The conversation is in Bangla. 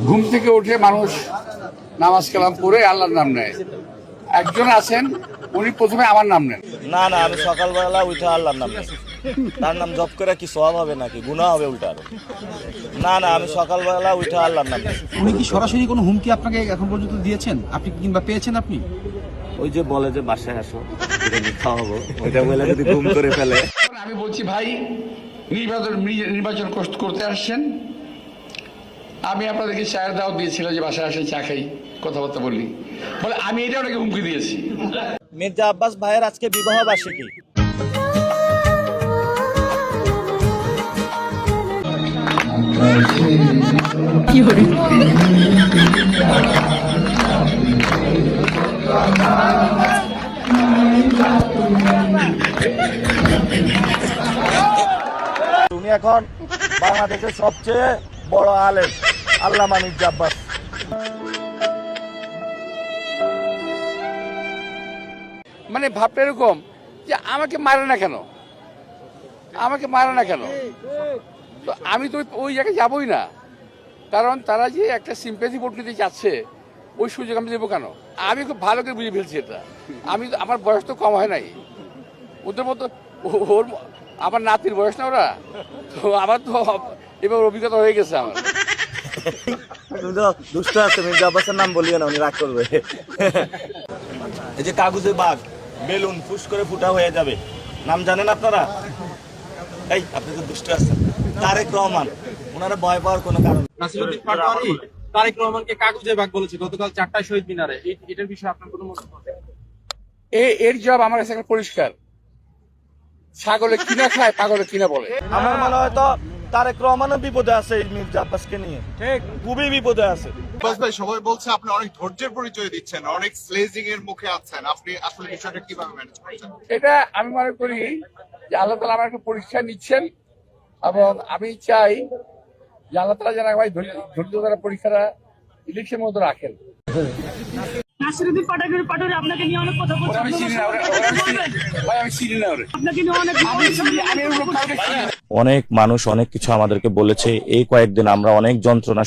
ঘুম থেকে উঠে মানুষ নামাজ কালাম পড়ে আল্লাহর নাম নেয়। একজন আছেন উনি প্রথমে আমার নাম নেন। না না, আমি সকালবেলা উঠে আল্লাহর নাম নেই। তার নাম জপ করে কি সওয়াব হবে নাকি গুনাহ হবে উল্টা? না না, আমি সকালবেলা উঠে আল্লাহর নাম নেই। উনি কি সরাসরি কোনো হুমকি আপনাকে এখন পর্যন্ত দিয়েছেন, আপনি কিংবা পেয়েছেন আপনি? ওই যে বলে যে বাসায় আসো, এটা মিথ্যা হবো, ওইটা বলে যদি ঘুম করে ফেলে। আমি বলছি ভাই নির্বাচন করতে আসছেন, আমি আপনাদেরকে চায়ের দাওয়াত দিয়েছিলাম যে বাসায় আসে চা খাই কথাবার্তা বলি, বলে আমি এটা ওনাকে হুমকি দিয়েছি। মির্জা আব্বাস ভাইয়ের আজকে বিবাহ বার্ষিকী। তুমি এখন বাংলাদেশের সবচেয়ে বড় আলেম আল্লামা মির্জা আব্বাস। মানে ভাবটা এরকম যে আমাকে মারে না কেন, তো আমি তো ওই জায়গায় যাবই না, কারণ তারা যে একটা সিম্প্যাথি ভোট নিতে চাচ্ছে ওই সুযোগ আমি দেবো কেন? আমি খুব ভালো করে বুঝে ফেলছি এটা। আমার বয়স তো কম হয় নাই, ওদের মতো ওর আমার নাতির বয়স না ওরা, তো আমার তো এবার অভিজ্ঞতা হয়ে গেছে আমার। তুমি তো দুষ্ট আছে, মির্জা আব্বাসের নাম বলিও না, উনি রাগ করবে। এই যে কাগজে বাঘ বেলুন ফুস করে ফুটা হয়ে যাবে, নাম জানেন আপনারা? এই আপনি তো দুষ্ট আছেন। তারেক রহমান, ওনারা ভয় পাওয়ার কোনো কারণ নেই। নাসিরউদ্দিন পাটোয়ারি তারেক রহমানকে কাগজে বাঘ বলেছে গতকাল 4টায় শহীদ মিনারে। এটার বিষয়ে আপনার কোনো মন্তব্য আছে? এর জবাব আমার কাছে একটা পরিষ্কার, ছাগলে কিনা খায় পাগলে কিনা বলে। আমার মনে হয় তো তারেক রহমানও বিপদে আছে এই মির্জা আব্বাসকে নিয়ে, ঠিক খুবই বিপদে আছে। আব্বাস ভাই, সবাই বলছে আপনি অনেক ধৈর্যের পরিচয় দিচ্ছেন, অনেক স্লেজিং এর মুখে আছেন, আপনি আসলে বিষয়টা কিভাবে ম্যানেজ করছেন? এটা আমি মনে করি যে আল্লাহ তাআলা আমার একটা পরীক্ষা নিচ্ছেন, এবং আমি চাই যে আল্লাহ তাআলা যেন ভাই ধৈর্য ধরা পরীক্ষাটা ইলেকশনের মতো রাখেন। নাসিরউদ্দিন পাটোয়ারি আপনাকে নিয়ে অনেক কথা বলছে। আমি চিনি না আমি চিনি না ওরে। আপনাকে নিয়ে অনেক আমি ওরকম কাউকে চিনি না। অনেক মানুষ অনেক কিছু আমাদেরকে বলেছে, এই কয়েকদিন আমরা অনেক যন্ত্রণা